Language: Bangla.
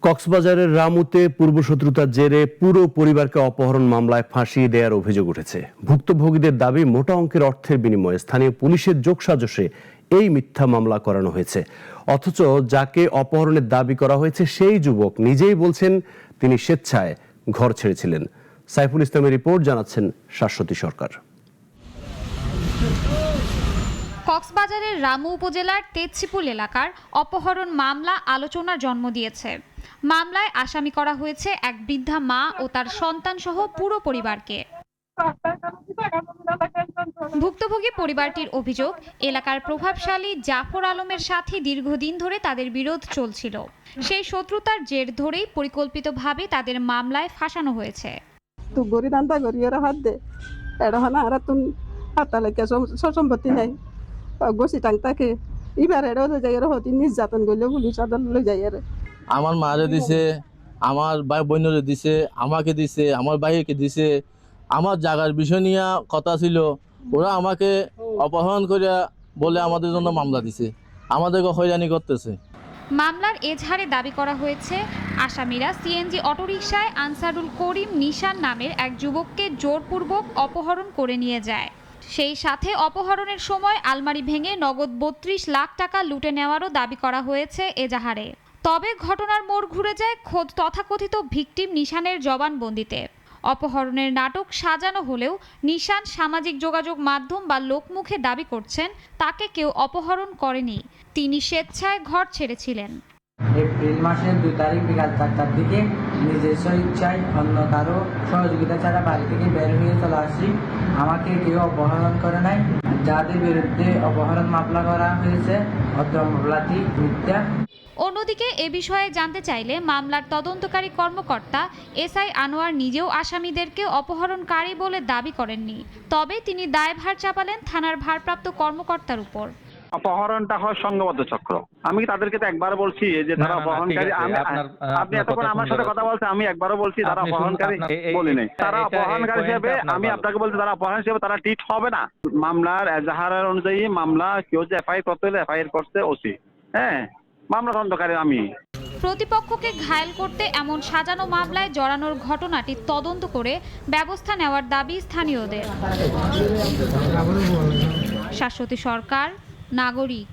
কক্সবাজারের রামুতে পূর্বশত্রুতার জেরে পুরো পরিবারকে অপহরণ মামলায় ফাঁসি দেওয়ার অভিযোগ উঠেছে। ভুক্তভোগীদের দাবি মোটা অঙ্কের অর্থের বিনিময়ে স্থানীয় পুলিশের যোগসাজশে এই মিথ্যা মামলা করানো হয়েছে। অথচ যাকে অপহরণের দাবি করা হয়েছে সেই যুবক নিজেই বলছেন তিনি স্বেচ্ছায় ঘর ছেড়েছিলেন। সাইফুল ইসলামের রিপোর্ট, জানাচ্ছেন শাশ্বতী সরকার। কক্সবাজারের রামু উপজেলার তেজছিপুল এলাকার অপহরণ মামলা আলোচনার জন্ম দিয়েছে। মামলায় আসামি করা হয়েছে এক বৃদ্ধা মা ও তার সন্তান সহ পুরো পরিবারকে। ভুক্তভোগী পরিবারটির অভিযোগ, এলাকার প্রভাবশালী জাফর আলমের সাথে দীর্ঘদিন ধরে তাদের বিরোধ চলছিল। সেই শত্রুতার জের ধরেই পরিকল্পিতভাবে তাদের মামলায় ফাঁসানো হয়েছে। সম্পত্তি নাই গছি টাংতাকে এবার নির্যাতন করলে পুলিশ আদালত যাই। আমার মারে দিছে, আমার ভাই বোনরে দিছে, আমাকে দিছে, আমার ভাইকে দিছে। আমার জায়গার বিষয় নিয়ে কথা ছিল, ওরা আমাকে অপহরণ করে বলে আমাদের জন্য মামলা দিছে, আমাদেরকে হয়রানি করতেছে। মামলার এজাহারে দাবি করা হয়েছে আসামিরা সিএনজি অটোরিকশায় আনসারুল করিম নিশান নামের এক যুবককে জোরপূর্বক অপহরণ করে নিয়ে যায়। সেই সাথে অপহরণের সময় আলমারি ভেঙে নগদ ৩২ লাখ টাকা লুটে নেওয়ারও দাবি করা হয়েছে এজাহারে। তবে ঘটনার মোড় ঘুরে যায় খোদ তথাকথিত ভিকটিম নিশানের জবানবন্দিতে। অপহরণের নাটক সাজানো হলেও নিশান সামাজিক যোগাযোগ মাধ্যম বা লোকমুখে দাবি করছেন তাকে কেউ অপহরণ করেনি, তিনি স্বেচ্ছায় ঘর ছেড়েছিলেন। এপ্রিল মাসের 2 তারিখ বিকাল 4টার দিকে নিজস্ব ইচ্ছায় অন্য কারো সহযোগিতা ছাড়া বাড়ি থেকে বের হয়ে চলে আসি। আমাকে কেউ অপহরণ করে নাই। যাদের বিরুদ্ধে অপহরণ মামলা করা হয়েছে অত মামলাটি মিথ্যা। অন্যদিকে এ বিষয়ে জানতে চাইলে মামলার তদন্তকারী কর্মকর্তা এসআই আনোয়ার নিজেও আসামিদেরকে অপহরণকারী বলে দাবি করেননি। তবে তিনি দায়ভার চাপালেন থানার ভারপ্রাপ্ত কর্মকর্তার উপর। অপহরণটা হয় সংঘবদ্ধ চক্র। আমি তাদেরকে তো একবার বলছি যে তারা অপহরণকারী। আপনি এতক্ষণ আমার সাথে কথা বলছেন, আমি একবারও বলছি তারা অপহরণকারী বলি নাই। তারা অপহরণকারী হিসেবে আমি আপনাকে বলছি তারা অপহরণ হিসেবে তারা ট্রিট হবে না। মামলার এজাহারের অনুযায়ী মামলা কেউ যে এফআইআর করতে হলে এফআইআর করছে ওসি। হ্যাঁ, মামলা তদন্তকারী আমি। প্রতিপক্ষকে ঘায়েল করতে এমন সাজানো মামলায় জড়ানোর ঘটনাটি তদন্ত করে ব্যবস্থা নেওয়ার দাবি স্থানীয়দের। শাশ্বতী সরকার, নাগরিক।